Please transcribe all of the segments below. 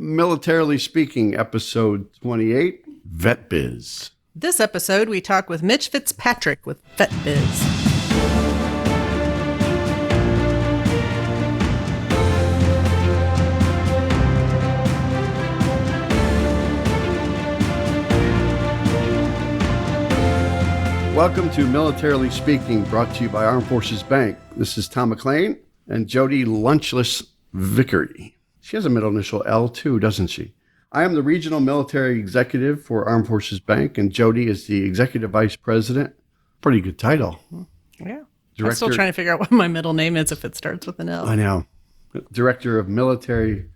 Militarily Speaking, episode 28, VetBiz. This episode, we talk with Mitch Fitzpatrick with VetBiz. Welcome to Militarily Speaking, brought to you by Armed Forces Bank. This is Tom McLean and Jodi Lunchless Vickery. She has a middle initial L too, doesn't she? I am the Regional Military Executive for Armed Forces Bank, and Jodi is the Executive Vice President. Pretty good title. Yeah. I'm still trying to figure out what my middle name is if it starts with an L. I know. Director of Military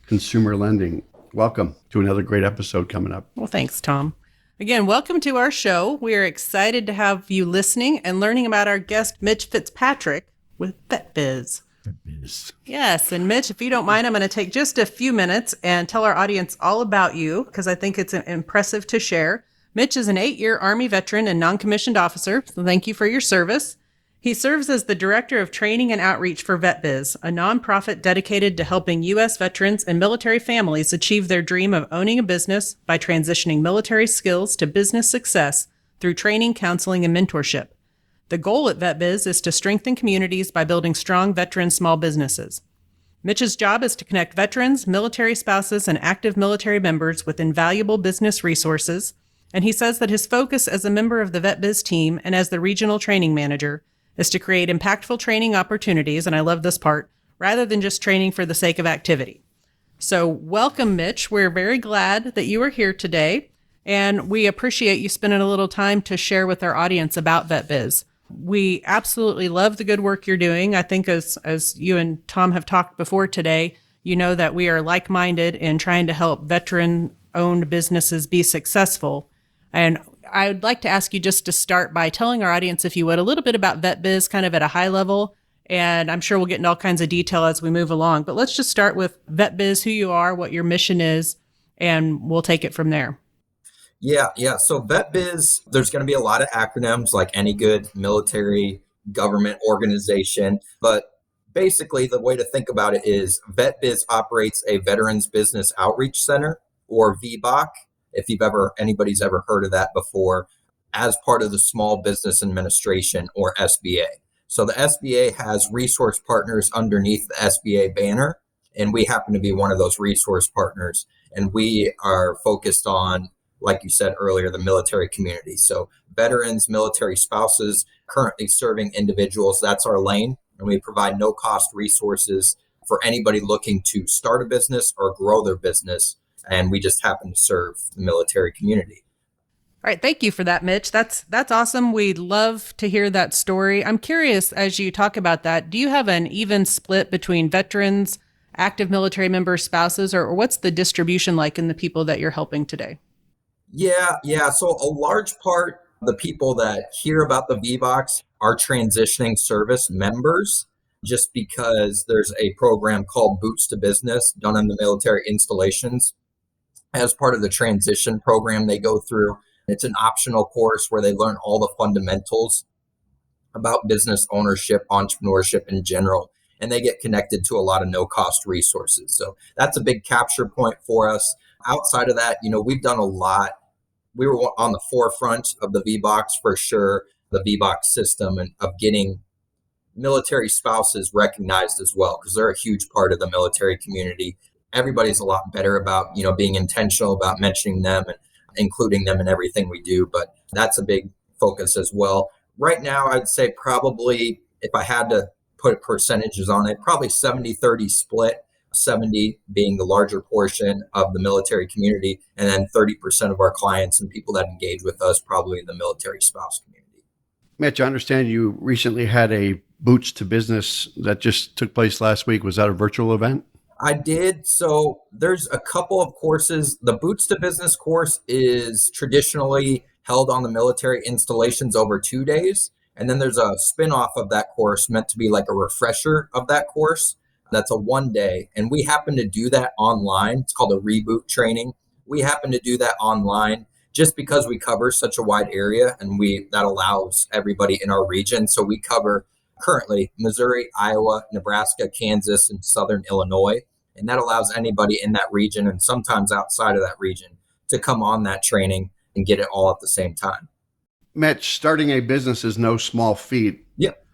Consumer Lending. Welcome to another great episode coming up. Well, thanks, Tom. Again, welcome to our show. We are excited to have you listening and learning about our guest, Mitch Fitzpatrick with VetBiz. VetBiz. Yes, and Mitch, if you don't mind, I'm going to take just a few minutes and tell our audience all about you because I think it's impressive to share. Mitch is an 8-year Army veteran and non-commissioned officer, so thank you for your service. He serves as the Director of Training and Outreach for VetBiz, a nonprofit dedicated to helping U.S. veterans and military families achieve their dream of owning a business by transitioning military skills to business success through training, counseling, and mentorship. The goal at VetBiz is to strengthen communities by building strong veteran small businesses. Mitch's job is to connect veterans, military spouses, and active military members with invaluable business resources, and he says that his focus as a member of the VetBiz team and as the regional training manager is to create impactful training opportunities, and I love this part, rather than just training for the sake of activity. So welcome, Mitch. We're very glad that you are here today, and we appreciate you spending a little time to share with our audience about VetBiz. We absolutely love the good work you're doing. I think as you and Tom have talked before today, you know that we are like-minded in trying to help veteran-owned businesses be successful. And I would like to ask you just to start by telling our audience, if you would, a little bit about VetBiz, kind of at a high level. And I'm sure we'll get into all kinds of detail as we move along. But let's just start with VetBiz, who you are, what your mission is, and we'll take it from there. Yeah. So VetBiz, there's going to be a lot of acronyms like any good military government organization. But basically, the way to think about it is VetBiz operates a Veterans Business Outreach Center, or VBOC, if anybody's ever heard of that before, as part of the Small Business Administration, or SBA. So the SBA has resource partners underneath the SBA banner, and we happen to be one of those resource partners. And we are focused on, like you said earlier, the military community. So veterans, military spouses, currently serving individuals, that's our lane. And we provide no-cost resources for anybody looking to start a business or grow their business. And we just happen to serve the military community. All right. Thank you for that, Mitch. That's awesome. We'd love to hear that story. I'm curious, as you talk about that, do you have an even split between veterans, active military members, spouses, or what's the distribution like in the people that you're helping today? Yeah. So a large part of the people that hear about the VBOX are transitioning service members, just because there's a program called Boots to Business done in the military installations. As part of the transition program they go through, it's an optional course where they learn all the fundamentals about business ownership, entrepreneurship in general, and they get connected to a lot of no-cost resources. So that's a big capture point for us. Outside of that, we've done a lot. We were on the forefront of the VBOX for sure, the VBOX system, and of getting military spouses recognized as well, because they're a huge part of the military community. Everybody's a lot better about, being intentional about mentioning them and including them in everything we do. But that's a big focus as well. Right now, I'd say probably, if I had to put percentages on it, probably 70-30 split, 70 being the larger portion of the military community, and then 30% of our clients and people that engage with us, probably the military spouse community. Mitch, I understand you recently had a Boots to Business that just took place last week. Was that a virtual event? I did. So there's a couple of courses. The Boots to Business course is traditionally held on the military installations over 2 days. And then there's a spin-off of that course meant to be like a refresher of that course. That's a 1 day. And we happen to do that online. It's called a reboot training. We happen to do that online just because we cover such a wide area, and that allows everybody in our region. So we cover currently Missouri, Iowa, Nebraska, Kansas, and Southern Illinois. And that allows anybody in that region and sometimes outside of that region to come on that training and get it all at the same time. Mitch, starting a business is no small feat. Yep.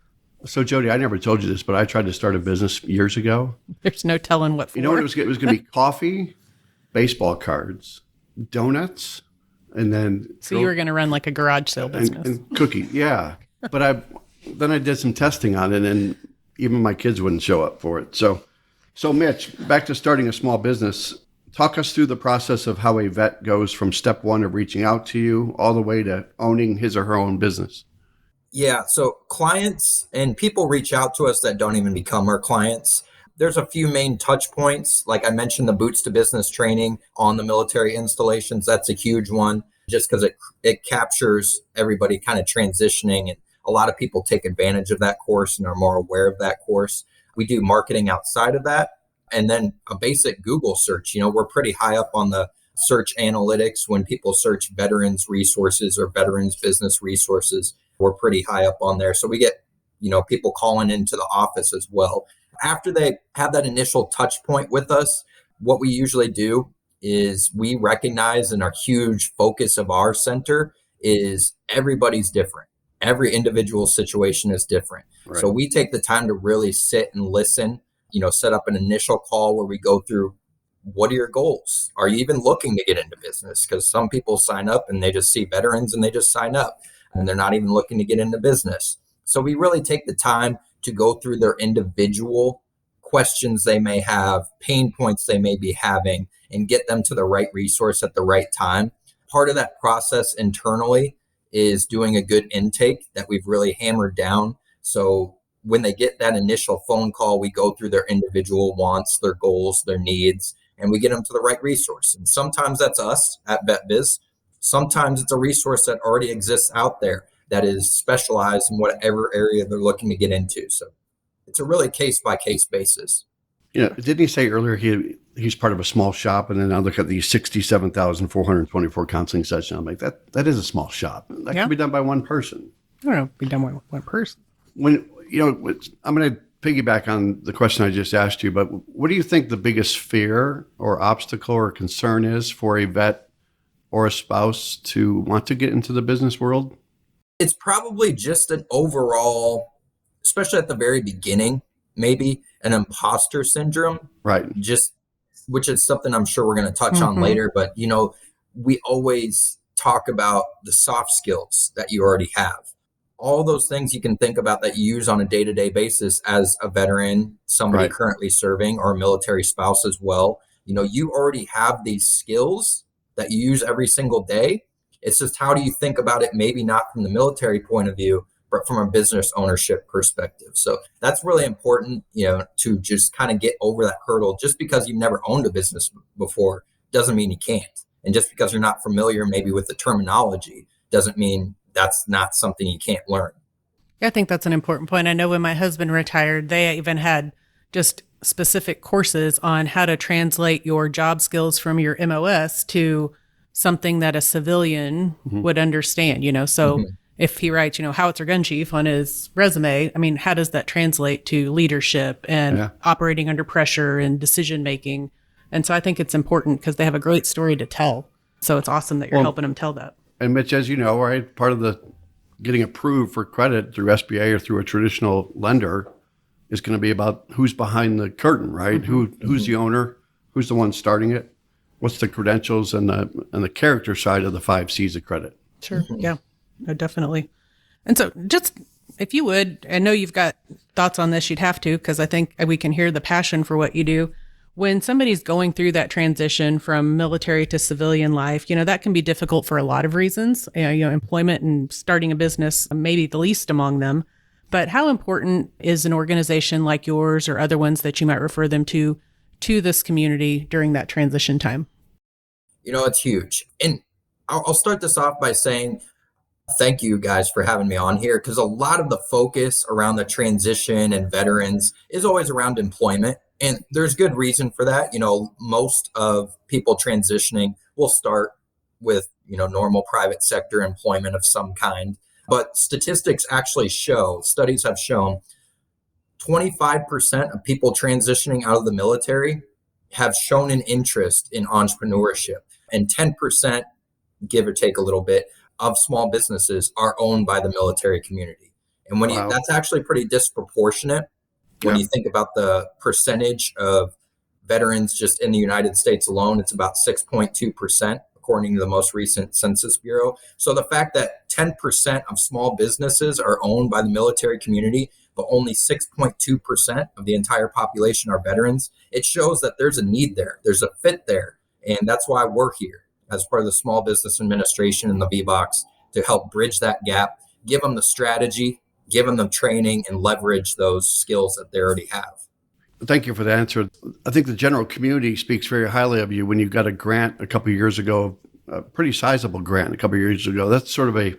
So, Jodi, I never told you this, but I tried to start a business years ago. There's no telling what for. You know what it was? It was going to be coffee, baseball cards, donuts, and then... So you were going to run like a garage sale business. And cookies, yeah. But then I did some testing on it, and even my kids wouldn't show up for it. So Mitch, back to starting a small business. Talk us through the process of how a vet goes from step one of reaching out to you all the way to owning his or her own business. Yeah. So clients and people reach out to us that don't even become our clients. There's a few main touch points. Like I mentioned, the Boots to Business training on the military installations. That's a huge one just because it captures everybody kind of transitioning. And a lot of people take advantage of that course and are more aware of that course. We do marketing outside of that. And then a basic Google search. We're pretty high up on the search analytics when people search veterans resources or veterans business resources. We're pretty high up on there. So we get, people calling into the office as well. After they have that initial touch point with us, what we usually do is we recognize, and our huge focus of our center is everybody's different. Every individual situation is different. Right. So we take the time to really sit and listen, set up an initial call where we go through, what are your goals? Are you even looking to get into business? Because some people sign up and they just see veterans and they just sign up and they're not even looking to get into business. So we really take the time to go through their individual questions they may have, pain points they may be having, and get them to the right resource at the right time. Part of that process internally is doing a good intake that we've really hammered down. So when they get that initial phone call, we go through their individual wants, their goals, their needs, and we get them to the right resource. And sometimes that's us at VetBiz. Sometimes it's a resource that already exists out there that is specialized in whatever area they're looking to get into. So it's a really case-by-case basis. Didn't he say earlier he's part of a small shop, and then I look at the 67,424 counseling sessions. I'm like, that is a small shop. That can be done by one person. I don't know, be done by one person. I'm going to piggyback on the question I just asked you, but what do you think the biggest fear or obstacle or concern is for a vet or a spouse to want to get into the business world? It's probably just an overall, especially at the very beginning, maybe an imposter syndrome. Right. Which is something I'm sure we're going to touch on later. But, we always talk about the soft skills that you already have. All those things you can think about that you use on a day-to-day basis as a veteran, somebody currently serving, or a military spouse as well. You already have these skills that you use every single day. It's just, how do you think about it? Maybe not from the military point of view, but from a business ownership perspective. So that's really important, to just kind of get over that hurdle. Just because you've never owned a business before doesn't mean you can't. And just because you're not familiar maybe with the terminology doesn't mean that's not something you can't learn. I think that's an important point. I know when my husband retired, they even had just specific courses on how to translate your job skills from your MOS to something that a civilian would understand, So if he writes, howitzer gun chief on his resume, how does that translate to leadership and operating under pressure and decision making? And so I think it's important because they have a great story to tell. So it's awesome that you're helping them tell that. And Mitch, as you know, right, part of the getting approved for credit through SBA or through a traditional lender is going to be about who's behind the curtain, right? Who's the owner? Who's the one starting it? What's the credentials and the character side of the 5 C's of credit? Sure. Yeah, no, definitely. And so just, if you would, I know you've got thoughts on this, you'd have to, because I think we can hear the passion for what you do. When somebody's going through that transition from military to civilian life, that can be difficult for a lot of reasons. Employment and starting a business, maybe the least among them. But how important is an organization like yours or other ones that you might refer them to this community during that transition time? It's huge. And I'll start this off by saying thank you guys for having me on here, because a lot of the focus around the transition and veterans is always around employment. And there's good reason for that. Most of people transitioning will start with, normal private sector employment of some kind. But statistics actually studies have shown 25% of people transitioning out of the military have shown an interest in entrepreneurship, and 10%, give or take a little bit, of small businesses are owned by the military community. And Wow. that's actually pretty disproportionate when Yeah. you think about the percentage of veterans just in the United States alone. It's about 6.2%, according to the most recent Census Bureau. So the fact that 10% of small businesses are owned by the military community, but only 6.2% of the entire population are veterans, it shows that there's a need there. There's a fit there. And that's why we're here as part of the Small Business Administration and the VBOX to help bridge that gap, give them the strategy, give them the training, and leverage those skills that they already have. Thank you for the answer. I think the general community speaks very highly of you when you got a grant a couple of years ago, a pretty sizable grant a couple of years ago. That's sort of a,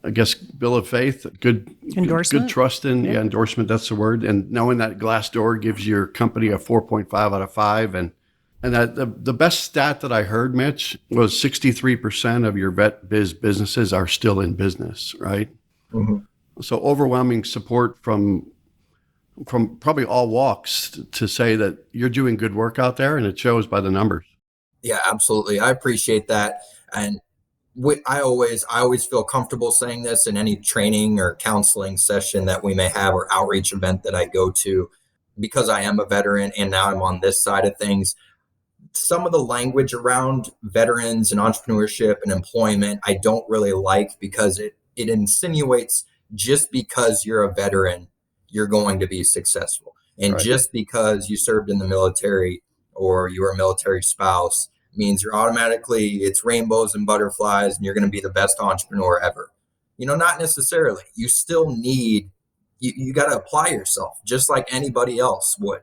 I guess, bill of faith, good Endorsement? good trust in, endorsement, that's the word. And knowing that Glassdoor gives your company a 4.5 out of 5. And that the best stat that I heard, Mitch, was 63% of your VetBiz businesses are still in business, right? Mm-hmm. So overwhelming support from probably all walks to say that you're doing good work out there, and it shows by the numbers. Yeah, absolutely. I appreciate that. And I always feel comfortable saying this in any training or counseling session that we may have or outreach event that I go to, because I am a veteran and now I'm on this side of things. Some of the language around veterans and entrepreneurship and employment, I don't really like, because it insinuates just because you're a veteran, you're going to be successful. And Right. just because you served in the military or you were a military spouse means you're automatically, it's rainbows and butterflies and you're going to be the best entrepreneur ever. Not necessarily. You still need, you got to apply yourself just like anybody else would.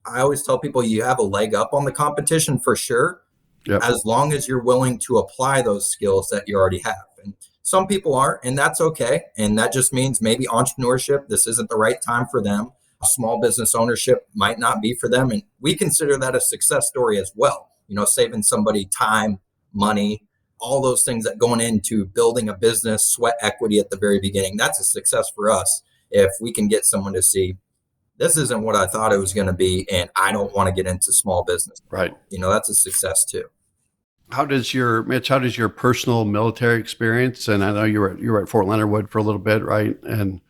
I always tell people you have a leg up on the competition for sure, Yep. as long as you're willing to apply those skills that you already have. And some people aren't, and that's okay. And that just means maybe entrepreneurship, this isn't the right time for them. Small business ownership might not be for them. And we consider that a success story as well. Saving somebody time, money, all those things that going into building a business, sweat equity at the very beginning. That's a success for us if we can get someone to see, this isn't what I thought it was going to be, and I don't want to get into small business. Right. That's a success too. Mitch, how does your personal military experience, and I know you were at Fort Leonard Wood for a little bit, right? And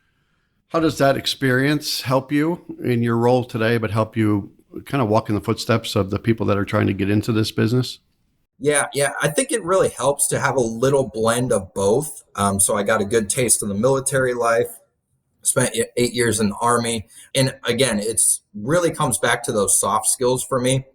how does that experience help you in your role today, but help you kind of walk in the footsteps of the people that are trying to get into this business? Yeah. I think it really helps to have a little blend of both. So I got a good taste of the military life, spent 8 years in the Army. And again, it's really comes back to those soft skills for me.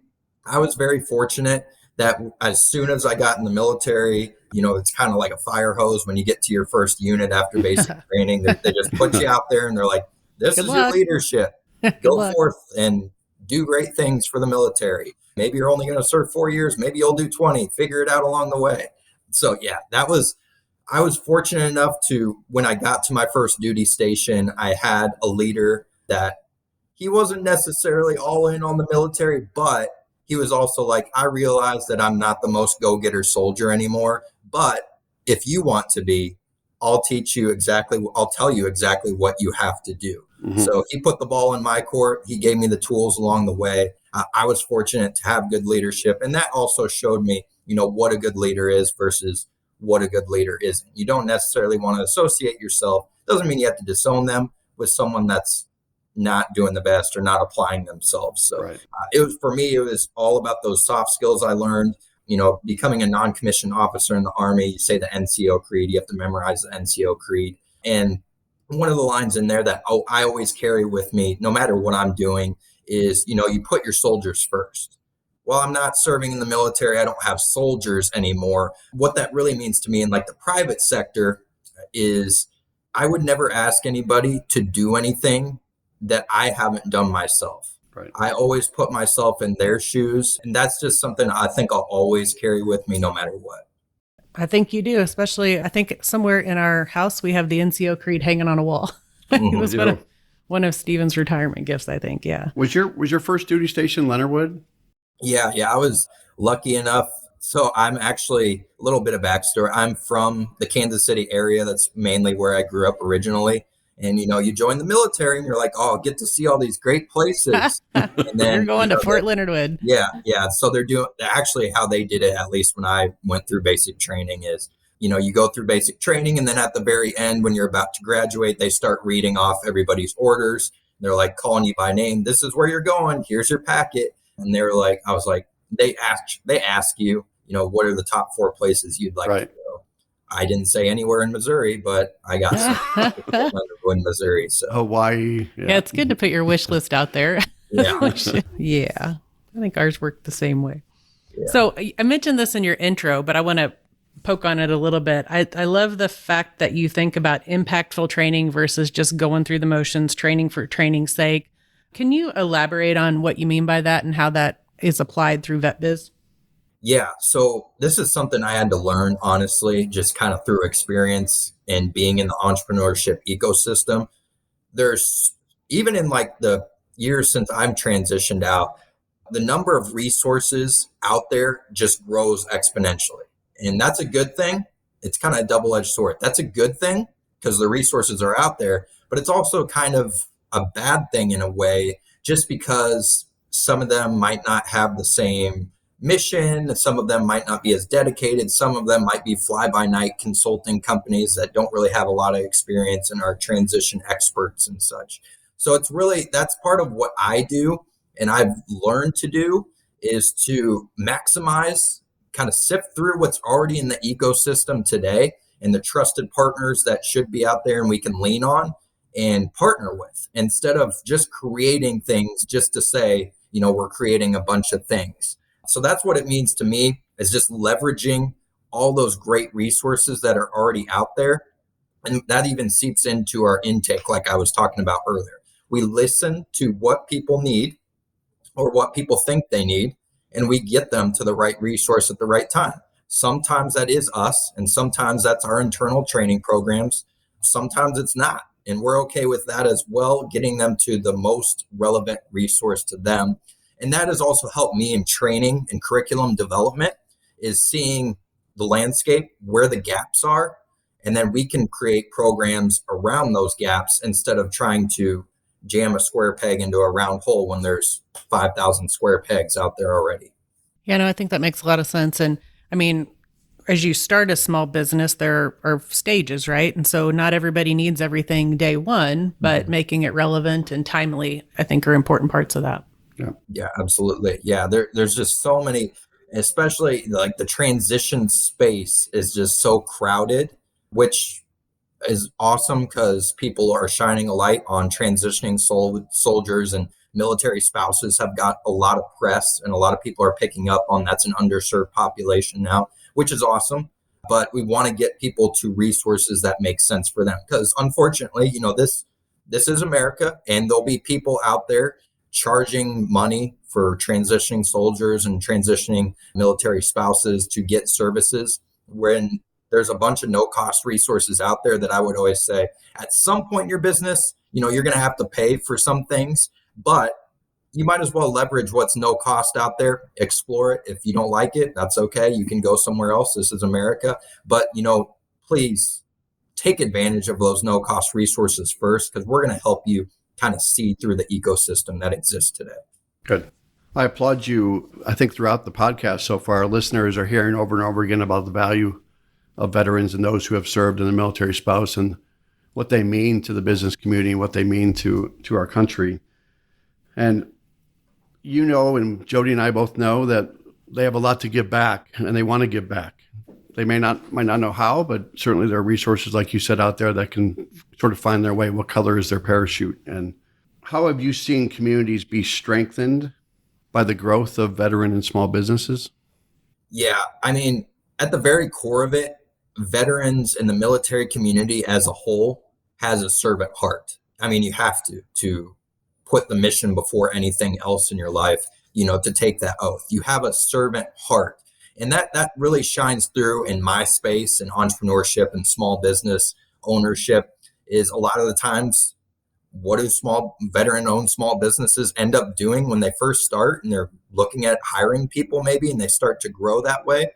I was very fortunate that as soon as I got in the military, it's kind of like a fire hose when you get to your first unit after basic training. They just put you out there and they're like, this Good is luck. your leadership. Go forth and do great things for the military. Maybe you're only going to serve 4 years. Maybe you'll do 20. Figure it out along the way. So yeah, I was fortunate enough to, when I got to my first duty station, I had a leader that he wasn't necessarily all in on the military, but he was also like, I realize that I'm not the most go-getter soldier anymore, but if you want to be, I'll tell you exactly what you have to do. Mm-hmm. So he put the ball in my court. He gave me the tools along the way. I was fortunate to have good leadership. And that also showed me, what a good leader is versus what a good leader isn't. You don't necessarily want to associate yourself. Doesn't mean you have to disown them with someone that's not doing the best or not applying themselves. So Right. it was all about those soft skills I learned. Becoming a non-commissioned officer in the Army, you say the NCO creed, you have to memorize the NCO creed. And one of the lines in there that I always carry with me, no matter what I'm doing, is, you put your soldiers first. Well, I'm not serving in the military. I don't have soldiers anymore. What that really means to me in like the private sector is I would never ask anybody to do anything that I haven't done myself. Right. I always put myself in their shoes. And that's just something I think I'll always carry with me no matter what. I think you do, especially I think somewhere in our house, we have the NCO creed hanging on a wall. It was one of Stephen's retirement gifts, I think. Yeah. Was your first duty station Leonard Wood? Yeah. I was lucky enough. So I'm actually a little bit of backstory. I'm from the Kansas City area. That's mainly where I grew up originally. And, you join the military and you're like, oh, I'll get to see all these great places. And then You're going to Fort Leonard Wood. Yeah. Yeah. So they're doing actually how they did it, at least when I went through basic training is, you go through basic training and then at the very end, when you're about to graduate, they start reading off everybody's orders. They're like calling you by name. This is where you're going. Here's your packet. And they were like, I was like, they ask you, what are the top 4 places you'd like to go? I didn't say anywhere in Missouri, but I got some in Missouri. So Hawaii. Yeah, it's good to put your wish list out there. Yeah. Yeah. I think ours worked the same way. Yeah. So I mentioned this in your intro, but I want to poke on it a little bit. I love the fact that you think about impactful training versus just going through the motions, training for training's sake. Can you elaborate on what you mean by that and how that is applied through VetBiz? Yeah. So this is something I had to learn, honestly, just kind of through experience and being in the entrepreneurship ecosystem. There's even in like the years since I'm transitioned out, the number of resources out there just grows exponentially. And that's a good thing. It's kind of a double-edged sword. That's a good thing because the resources are out there, but it's also kind of a bad thing in a way, just because some of them might not have the same mission. Some of them might not be as dedicated. Some of them might be fly-by-night consulting companies that don't really have a lot of experience and are transition experts and such. So it's really, that's part of what I do and I've learned to do is to maximize, kind of sift through what's already in the ecosystem today and the trusted partners that should be out there and we can lean on and partner with, instead of just creating things just to say, we're creating a bunch of things. So that's what it means to me, is just leveraging all those great resources that are already out there. And that even seeps into our intake, like I was talking about earlier. We listen to what people need or what people think they need, and we get them to the right resource at the right time. Sometimes that is us, and sometimes that's our internal training programs. Sometimes it's not. And we're okay with that as well, getting them to the most relevant resource to them. And that has also helped me in training and curriculum development, is seeing the landscape, where the gaps are, and then we can create programs around those gaps instead of trying to jam a square peg into a round hole when there's 5,000 square pegs out there already. Yeah, no, I think that makes a lot of sense. And I mean, as you start a small business, there are stages, right? And so not everybody needs everything day one, but making it relevant and timely, I think, are important parts of that. Yeah, absolutely. Yeah, there's just so many, especially like the transition space is just so crowded, which is awesome because people are shining a light on transitioning soldiers, and military spouses have got a lot of press and a lot of people are picking up on that's an underserved population now, which is awesome. But we want to get people to resources that make sense for them, because unfortunately, this is America, and there'll be people out there charging money for transitioning soldiers and transitioning military spouses to get services, when there's a bunch of no-cost resources out there that I would always say, at some point in your business, you're going to have to pay for some things, but you might as well leverage what's no cost out there, explore it. If you don't like it, that's okay. You can go somewhere else. This is America. But, please take advantage of those no-cost resources first, because we're going to help you kind of see through the ecosystem that exists today. Good. I applaud you. I think throughout the podcast so far, listeners are hearing over and over again about the value of veterans and those who have served in the military spouse and what they mean to the business community, what they mean to our country. And and Jodi and I both know that they have a lot to give back, and they want to give back. They might not know how, but certainly there are resources, like you said, out there that can sort of find their way. What color is their parachute? And how have you seen communities be strengthened by the growth of veteran and small businesses? Yeah, I mean, at the very core of it, veterans and the military community as a whole has a servant heart. I mean, you have to put the mission before anything else in your life, to take that oath. You have a servant heart. And that really shines through in my space and entrepreneurship and small business ownership. Is a lot of the times, what do small veteran-owned small businesses end up doing when they first start and they're looking at hiring people maybe, and they start to grow that way?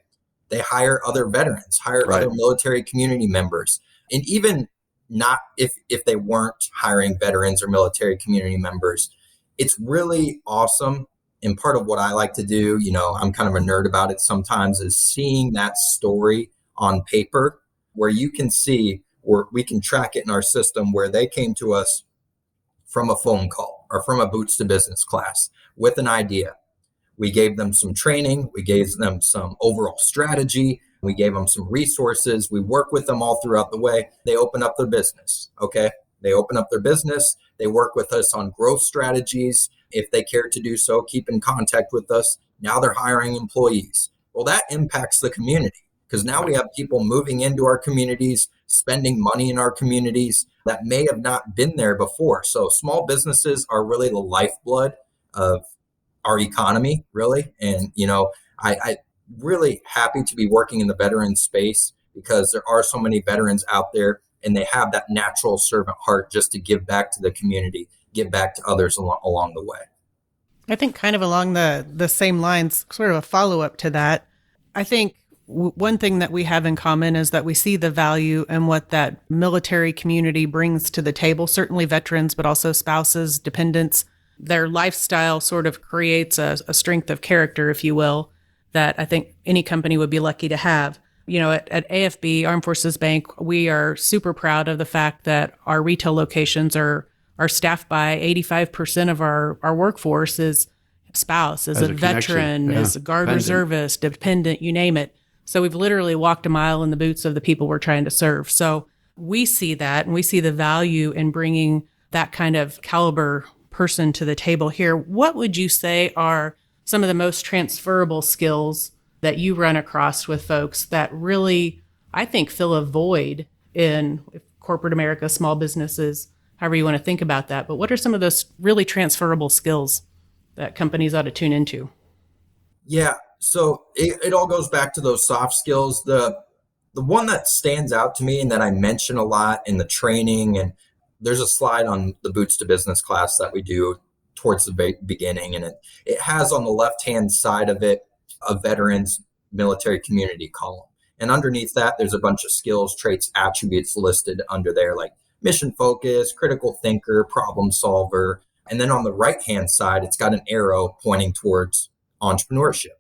They hire other veterans, hire other military community members. And even not if they weren't hiring veterans or military community members. It's really awesome. And part of what I like to do, I'm kind of a nerd about it sometimes, is seeing that story on paper where you can see, or we can track it in our system, where they came to us from a phone call or from a Boots to Business class with an idea. We gave them some training. We gave them some overall strategy. We gave them some resources. We work with them all throughout the way. They open up their business. Okay. They open up their business. They work with us on growth strategies. If they care to do so, keep in contact with us. Now they're hiring employees. Well, that impacts the community, because now we have people moving into our communities, spending money in our communities that may have not been there before. So small businesses are really the lifeblood of our economy, really. And, I really happy to be working in the veteran space, because there are so many veterans out there, and they have that natural servant heart just to give back to the community, give back to others along the way. I think kind of along the same lines, sort of a follow-up to that, I think one thing that we have in common is that we see the value and what that military community brings to the table, certainly veterans, but also spouses, dependents. Their lifestyle sort of creates a strength of character, if you will, that I think any company would be lucky to have. At AFB, Armed Forces Bank, we are super proud of the fact that our retail locations are staffed by 85% of our workforce is spouse, is a veteran, is a guard reservist, dependent, you name it. So we've literally walked a mile in the boots of the people we're trying to serve. So we see that, and we see the value in bringing that kind of caliber person to the table here. What would you say are some of the most transferable skills that you run across with folks that really, I think, fill a void in corporate America, small businesses, however you want to think about that? But what are some of those really transferable skills that companies ought to tune into? Yeah. So it all goes back to those soft skills. The one that stands out to me and that I mention a lot in the training, and there's a slide on the Boots to Business class that we do towards the beginning, and it has on the left-hand side of it a veterans military community column. And underneath that, there's a bunch of skills, traits, attributes listed under there, like mission focus, critical thinker, problem solver. And then on the right-hand side, it's got an arrow pointing towards entrepreneurship.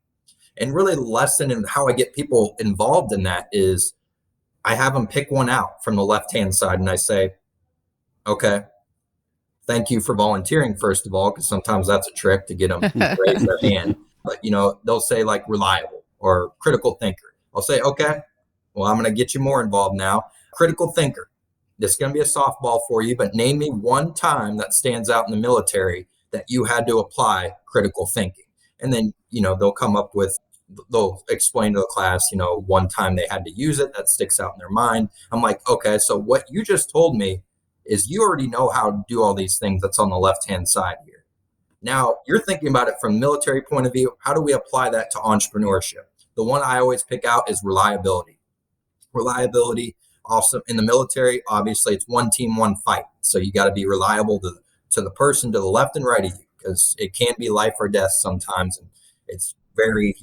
And really the lesson and how I get people involved in that is I have them pick one out from the left-hand side, and I say, okay, thank you for volunteering, first of all, because sometimes that's a trick to get them to raise their hand. But, they'll say like reliable or critical thinker. I'll say, okay, well, I'm going to get you more involved now. Critical thinker. This is going to be a softball for you, but name me one time that stands out in the military that you had to apply critical thinking. And then, they'll explain to the class, one time they had to use it that sticks out in their mind. I'm like, okay, so what you just told me is you already know how to do all these things that's on the left-hand side here. Now you're thinking about it from a military point of view. How do we apply that to entrepreneurship? The one I always pick out is reliability. Reliability, also in the military, obviously it's one team, one fight. So you got to be reliable to the person to the left and right of you, because it can be life or death sometimes. And it's very,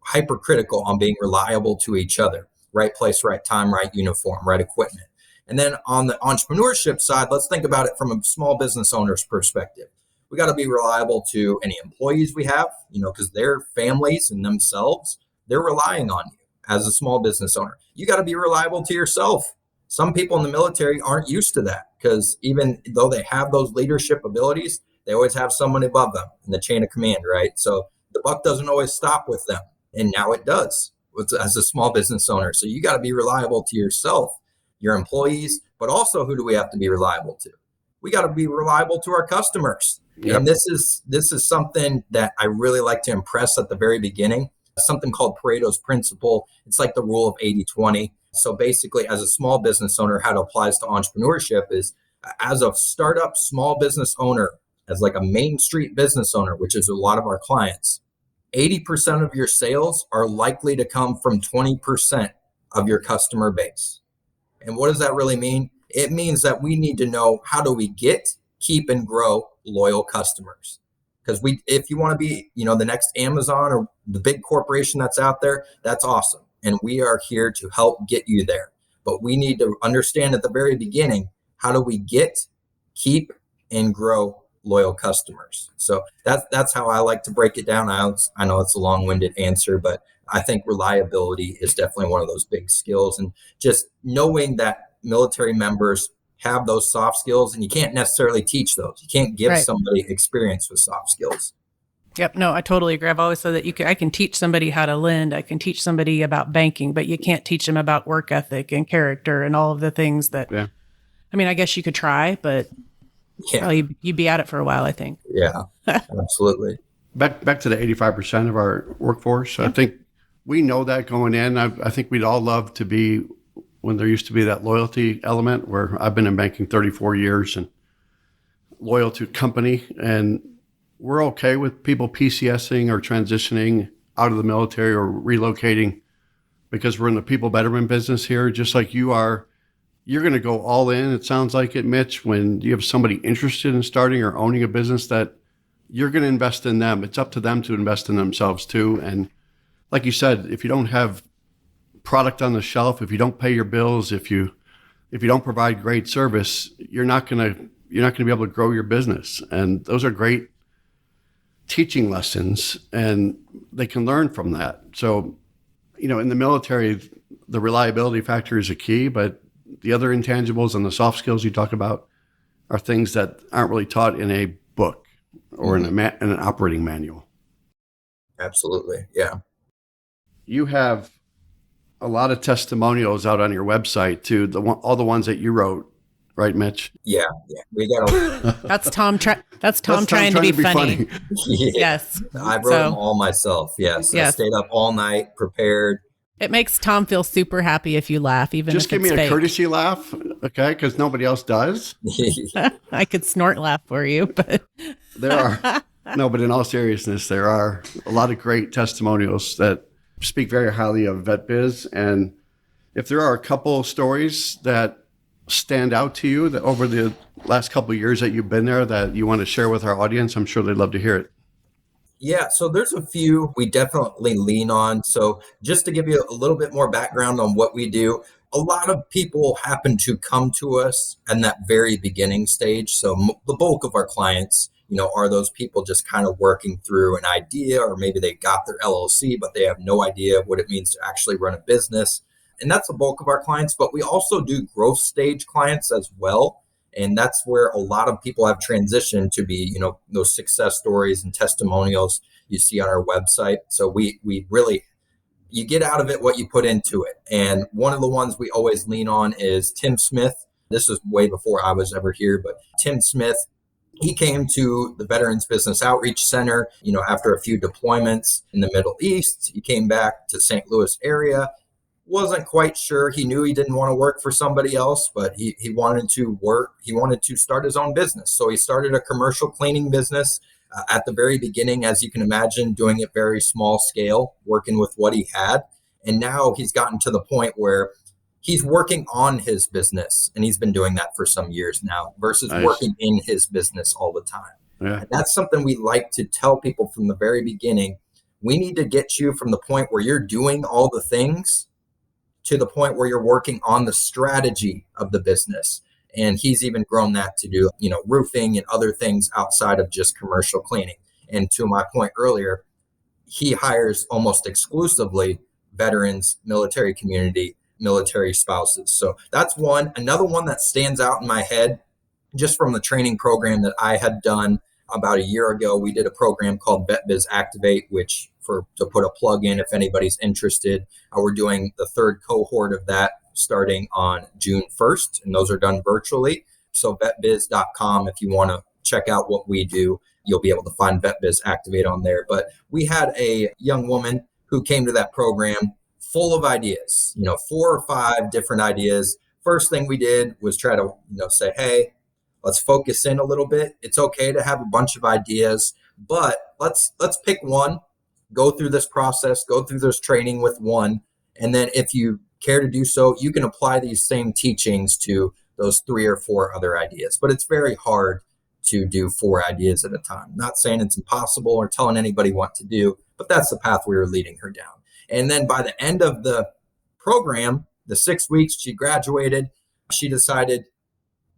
hypercritical on being reliable to each other. Right place, right time, right uniform, right equipment. And then on the entrepreneurship side, let's think about it from a small business owner's perspective. We got to be reliable to any employees we have, because their families and themselves, they're relying on you as a small business owner. You got to be reliable to yourself. Some people in the military aren't used to that, because even though they have those leadership abilities, they always have someone above them in the chain of command, right? So the buck doesn't always stop with them. And now it does as a small business owner. So you got to be reliable to yourself, your employees, but also who do we have to be reliable to? We got to be reliable to our customers. Yep. And this is something that I really like to impress at the very beginning, something called Pareto's principle. It's like the rule of 80-20. So basically, as a small business owner, how it applies to entrepreneurship is as a startup small business owner, as like a Main Street business owner, which is a lot of our clients, 80% of your sales are likely to come from 20% of your customer base. And what does that really mean? It means that we need to know, how do we get, keep, and grow loyal customers? Because if you want to be, the next Amazon or the big corporation that's out there, that's awesome. And we are here to help get you there. but we need to understand at the very beginning, how do we get, keep, and grow loyal customers? So that's how I like to break it down. I know it's a long-winded answer, but I think reliability is definitely one of those big skills, and just knowing that military members have those soft skills, and you can't necessarily teach those. You can't give somebody experience with soft skills. Yep. No, I totally agree. I've always said that I can teach somebody how to lend. I can teach somebody about banking, but you can't teach them about work ethic and character and all of the things that, I mean, I guess you could try, but you'd be at it for a while, I think. Yeah, absolutely. Back to the 85% of our workforce. I think we know that going in. I think we'd all love to be when there used to be that loyalty element, where I've been in banking 34 years and loyal to company, and we're okay with people PCSing or transitioning out of the military or relocating, because we're in the people betterment business here, just like you are. You're going to go all in, it sounds like it, Mitch, when you have somebody interested in starting or owning a business, that you're going to invest in them. It's up to them to invest in themselves too. And like you said, if you don't have product on the shelf, if you don't pay your bills, if you don't provide great service, you're not going to be able to grow your business. And those are great teaching lessons, and they can learn from that. So, in the military, the reliability factor is a key, but the other intangibles and the soft skills you talk about are things that aren't really taught in a book or in an operating manual. Absolutely. Yeah. You have a lot of testimonials out on your website too, all the ones that you wrote, right, Mitch? Yeah. We got That's Tom trying to be funny. Yes. I wrote them all myself. Yes. I stayed up all night, prepared. It makes Tom feel super happy if you laugh, even just if give it's me a fake. courtesy laugh, okay? Because nobody else does. I could snort laugh for you, but there are but in all seriousness, there are a lot of great testimonials that speak very highly of VetBiz. And if there are a couple stories that stand out to you that over the last couple of years that you've been there that you want to share with our audience, I'm sure they'd love to hear it. Yeah, so there's a few we definitely lean on. So just to give you a little bit more background on what we do, a lot of people happen to come to us in that very beginning stage. So the bulk of our clients, are those people just kind of working through an idea, or maybe they got their LLC, but they have no idea what it means to actually run a business. And that's the bulk of our clients, but we also do growth stage clients as well. And that's where a lot of people have transitioned to be, those success stories and testimonials you see on our website. So we really, you get out of it what you put into it. And one of the ones we always lean on is Tim Smith. This is way before I was ever here, but Tim Smith, he came to the Veterans Business Outreach Center, after a few deployments in the Middle East. He came back to St. Louis area. Wasn't quite sure. He knew he didn't want to work for somebody else, but he wanted to work. He wanted to start his own business. So he started a commercial cleaning business at the very beginning, as you can imagine, doing it very small scale, working with what he had. And now he's gotten to the point where he's working on his business, and he's been doing that for some years now versus working in his business all the time. Yeah. And that's something we like to tell people from the very beginning. We need to get you from the point where you're doing all the things to the point where you're working on the strategy of the business. And he's even grown that to do, roofing and other things outside of just commercial cleaning. And to my point earlier, he hires almost exclusively veterans, military community, military spouses. So that's one. Another one that stands out in my head, just from the training program that I had done about a year ago, we did a program called VetBiz Activate, which to put a plug in, if anybody's interested, we're doing the third cohort of that starting on June 1st, and those are done virtually. So vetbiz.com, if you want to check out what we do, you'll be able to find VetBiz Activate on there. But we had a young woman who came to that program full of ideas, 4 or 5 different ideas. First thing we did was try to, say, hey, let's focus in a little bit. It's okay to have a bunch of ideas, but let's pick one, go through this process, go through this training with one. And then if you care to do so, you can apply these same teachings to those 3 or 4 other ideas. But it's very hard to do 4 ideas at a time. Not saying it's impossible or telling anybody what to do, but that's the path we were leading her down. And then by the end of the program, the 6 weeks she graduated, she decided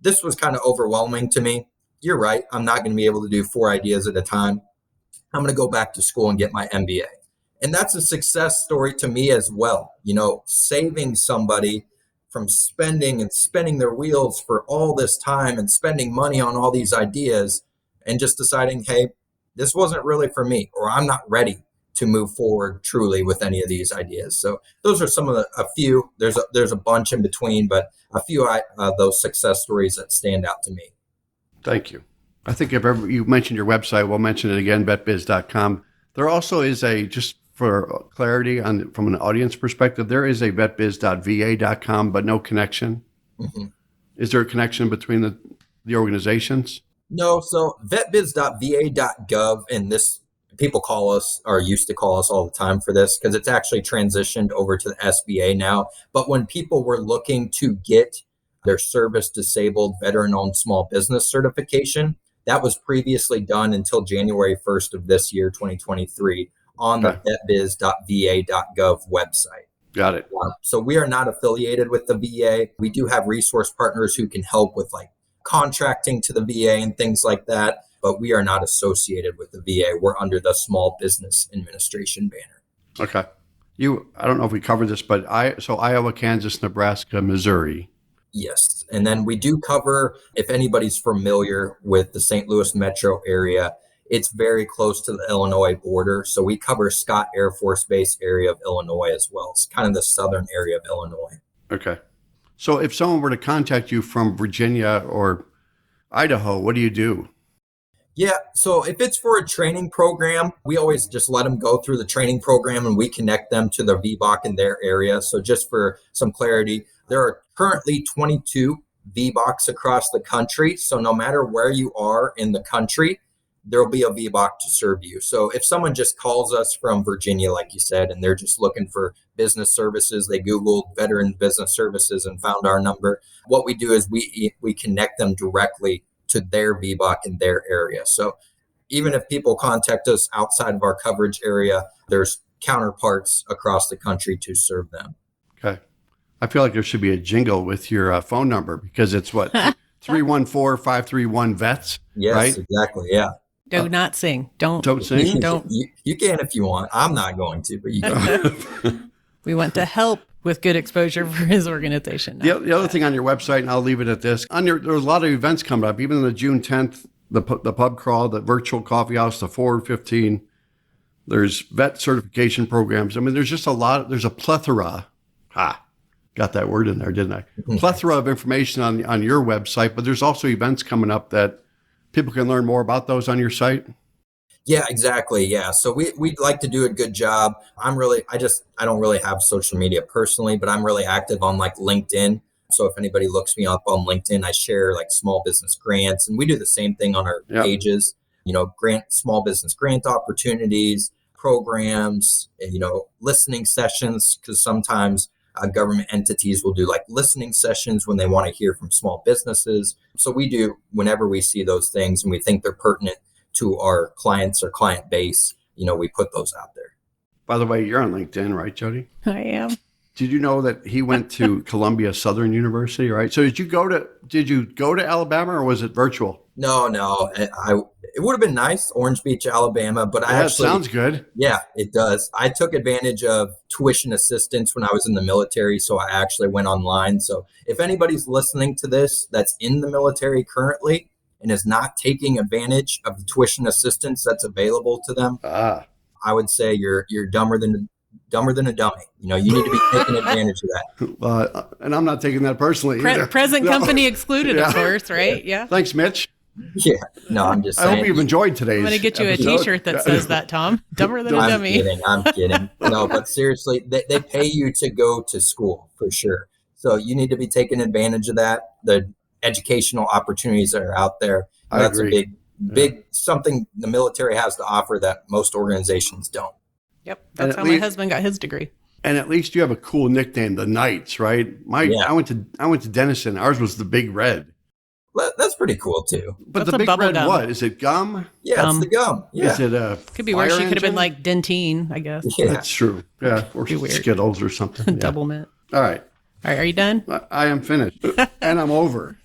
this was kind of overwhelming to me. You're right. I'm not going to be able to do 4 ideas at a time. I'm going to go back to school and get my MBA. And that's a success story to me as well. Saving somebody from spending and spinning their wheels for all this time and spending money on all these ideas and just deciding, hey, this wasn't really for me, or I'm not ready to move forward truly with any of these ideas. So those are some of a few. There's a bunch in between, but a few those success stories that stand out to me. Thank you. I think if ever you mentioned your website, we'll mention it again, vetbiz.com. There also is just for clarity from an audience perspective, there is a vetbiz.va.com, but no connection. Mm-hmm. Is there a connection between the organizations? No. So vetbiz.va.gov, and this people call us or used to call us all the time for this because it's actually transitioned over to the SBA now. But when people were looking to get their service disabled veteran-owned small business certification, that was previously done until January 1st of this year, 2023, on the vetbiz.va.gov website. Got it. So we are not affiliated with the VA. We do have resource partners who can help with like contracting to the VA and things like that, but we are not associated with the VA. We're under the Small Business Administration banner. Okay. I don't know if we covered this, but Iowa, Kansas, Nebraska, Missouri. Yes. And then we do cover, if anybody's familiar with the St. Louis metro area, it's very close to the Illinois border. So we cover Scott Air Force Base area of Illinois as well. It's kind of the southern area of Illinois. Okay. So if someone were to contact you from Virginia or Idaho, what do you do? Yeah. So if it's for a training program, we always just let them go through the training program and we connect them to the VBOC in their area. So just for some clarity, there are currently 22 VBOCs across the country. So no matter where you are in the country, there'll be a VBOC to serve you. So if someone just calls us from Virginia, like you said, and they're just looking for business services, they Googled veteran business services and found our number. What we do is we connect them directly to their VBOC in their area. So even if people contact us outside of our coverage area, there's counterparts across the country to serve them. Okay. I feel like there should be a jingle with your phone number because it's what? 314-531-VETS, yes, right? Exactly. Yeah. Do not sing. Don't sing. Don't. You can if you want. I'm not going to, but you can. We want to help with good exposure for his organization. The other thing on your website, and I'll leave it at this, there's a lot of events coming up, even on the June 10th, the pub crawl, the virtual coffee house, the Forward 15, there's vet certification programs. I mean, there's just there's a plethora. Got that word in there, didn't I? Plethora of information on your website, but there's also events coming up that people can learn more about those on your site. Yeah, exactly. Yeah. So we'd like to do a good job. I don't really have social media personally, but I'm really active on like LinkedIn. So if anybody looks me up on LinkedIn, I share like small business grants, and we do the same thing on our pages, small business grant opportunities, programs, and, listening sessions, because sometimes government entities will do like listening sessions when they want to hear from small businesses. So we do, whenever we see those things and we think they're pertinent to our clients or client base, we put those out there. By the way, you're on LinkedIn, right, Jodi? I am. Did you know that he went to Columbia Southern University, right? So did you go to Alabama, or was it virtual? No. It would have been nice, Orange Beach, Alabama, but sounds good. Yeah, it does. I took advantage of tuition assistance when I was in the military, so I actually went online. So if anybody's listening to this that's in the military currently and is not taking advantage of the tuition assistance that's available to them, I would say you're dumber than a dummy. You need to be taking advantage of that. And I'm not taking that personally either. Present company excluded, of course, right? Yeah. Thanks, Mitch. Yeah. No, I'm just saying. I hope you've enjoyed today's I'm going to get you episode. a t-shirt that says that, Tom. Dumber than a dummy. I'm kidding. No, but seriously, they pay you to go to school for sure. So you need to be taking advantage of that. The educational opportunities that are out there. That's agree. a big something the military has to offer that most organizations don't. Yep. That's how my husband got his degree. And at least you have a cool nickname, the Knights, right? I went to Denison. Ours was the Big Red. That's pretty cool too. But that's the Big Red, gum. What? Is it gum? Yeah, it's the gum. Yeah. Is it could be worse. She could have been like Dentine, I guess. Yeah. That's true. Yeah. Or Skittles or something. Double mint. All right. All right, are you done? I am finished, and I'm over.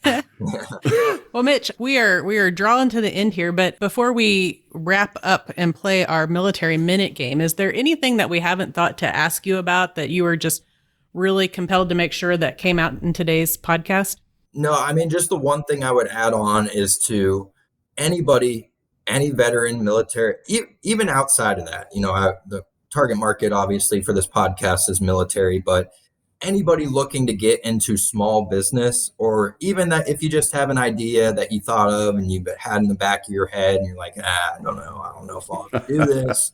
Well, Mitch, we are drawing to the end here, but before we wrap up and play our military minute game, is there anything that we haven't thought to ask you about that you were just really compelled to make sure that came out in today's podcast? No, I mean, just the one thing I would add on is to anybody, any veteran, military, even outside of that, the target market obviously for this podcast is military, but anybody looking to get into small business, or even that if you just have an idea that you thought of and you've had in the back of your head and you're like, I don't know if I'll ever do this,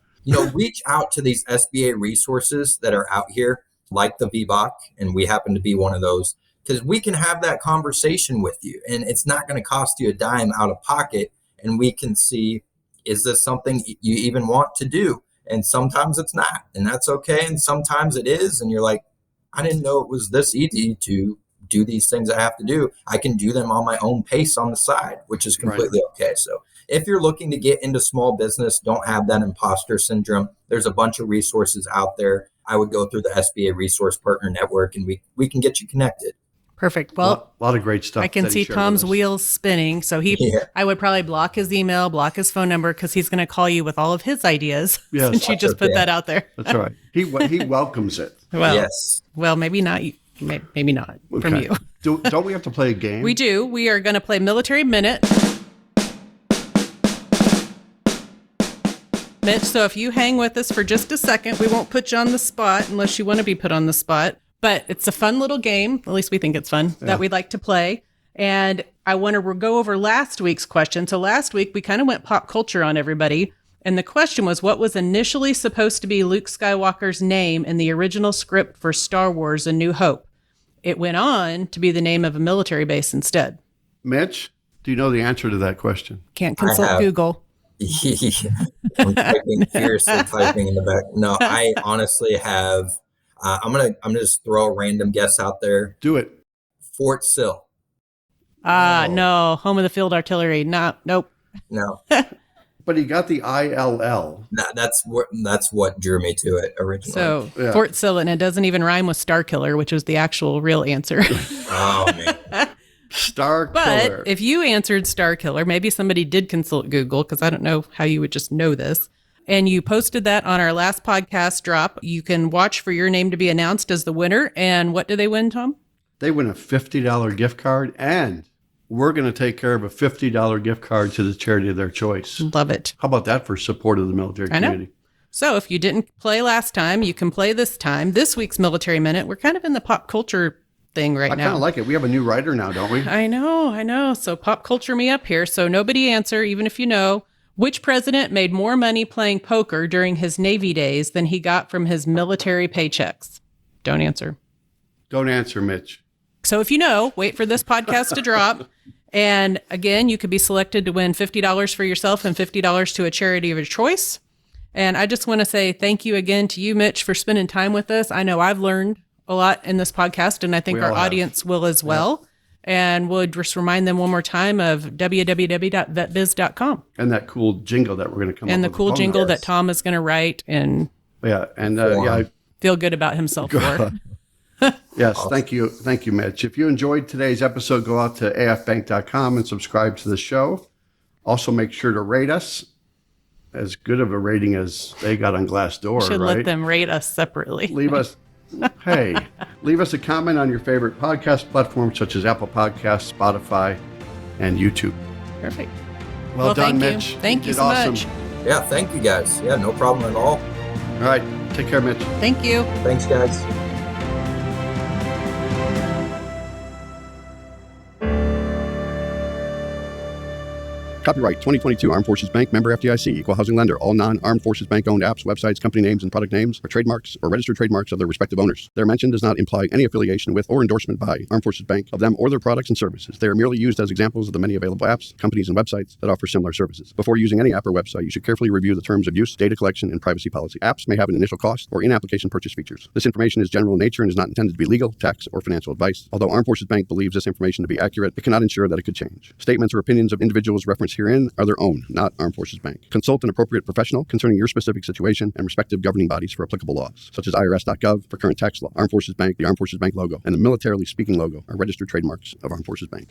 reach out to these SBA resources that are out here, like the VBOC, and we happen to be one of those, because we can have that conversation with you and it's not going to cost you a dime out of pocket, and we can see, is this something you even want to do? And sometimes it's not, and that's okay, and sometimes it is, and you're like, I didn't know it was this easy to do these things I have to do. I can do them on my own pace on the side, which is completely okay. So if you're looking to get into small business, don't have that imposter syndrome. There's a bunch of resources out there. I would go through the SBA Resource Partner Network, and we can get you connected. Perfect. Well, a lot of great stuff. I can see Tom's wheels spinning. So I would probably block his email, block his phone number, because he's going to call you with all of his ideas. Yes, since you just put that out there. That's right. He welcomes it. Well, yes. Well, maybe not. Maybe not from you. Don't we have to play a game? We do. We are going to play Military Minute. Mitch, so if you hang with us for just a second, we won't put you on the spot unless you want to be put on the spot. But it's a fun little game, at least we think it's fun, that we'd like to play. And I want to go over last week's question. So last week, we kind of went pop culture on everybody. And the question was, what was initially supposed to be Luke Skywalker's name in the original script for Star Wars: A New Hope? It went on to be the name of a military base instead. Mitch, do you know the answer to that question? Can't consult Google. I'm fiercely typing in the back. No, I honestly have... I'm gonna just throw a random guess out there. Do it. Fort Sill. No. Home of the Field Artillery. Nope. No. But he got the ILL. That's what drew me to it originally. So Fort Sill, and it doesn't even rhyme with Star Killer, which was the actual real answer. Oh man. Star Killer. But if you answered Star Killer, maybe somebody did consult Google, because I don't know how you would just know this. And you posted that on our last podcast drop. You can watch for your name to be announced as the winner. And what do they win, Tom? They win a $50 gift card, and we're going to take care of a $50 gift card to the charity of their choice. Love it. How about that for support of the military community? Know. So if you didn't play last time, you can play this time. This week's Military Minute, we're kind of in the pop culture thing now. I kind of like it. We have a new writer now, don't we? I know. So pop culture me up here. So nobody answer, even if you know. Which president made more money playing poker during his Navy days than he got from his military paychecks? Don't answer. Don't answer, Mitch. So if you know, wait for this podcast to drop. And again, you could be selected to win $50 for yourself and $50 to a charity of your choice. And I just want to say thank you again to you, Mitch, for spending time with us. I know I've learned a lot in this podcast, and I think our audience will as well. Yeah. And we'll just remind them one more time of www.vetbiz.com. And that cool jingle that we're going to come up with. And the cool jingle that Tom is going to write. And I feel good about himself for. Yes, awesome. Thank you. Thank you, Mitch. If you enjoyed today's episode, go out to afbank.com and subscribe to the show. Also, make sure to rate us. As good of a rating as they got on Glassdoor, should right? Let them rate us separately. Leave us a comment on your favorite podcast platforms such as Apple Podcasts, Spotify, and YouTube. Perfect. Well done, thank Mitch. You. Thank you so awesome. much. Yeah, thank you guys. Yeah, no problem at all. All right. Take care, Mitch. Thank you. Thanks, guys. Copyright 2022 Armed Forces Bank, member FDIC, equal housing lender. All non-Armed Forces Bank owned apps, websites, company names, and product names are trademarks or registered trademarks of their respective owners. Their mention does not imply any affiliation with or endorsement by Armed Forces Bank of them or their products and services. They are merely used as examples of the many available apps, companies, and websites that offer similar services. Before using any app or website, you should carefully review the terms of use, data collection, and privacy policy. Apps may have an initial cost or in-application purchase features. This information is general in nature and is not intended to be legal, tax, or financial advice. Although Armed Forces Bank believes this information to be accurate, it cannot ensure that it could change. Statements or opinions of individuals referenced referenced herein are their own, not Armed Forces Bank. Consult an appropriate professional concerning your specific situation and respective governing bodies for applicable laws, such as IRS.gov for current tax law. Armed Forces Bank, the Armed Forces Bank logo, and the Militarily Speaking logo are registered trademarks of Armed Forces Bank.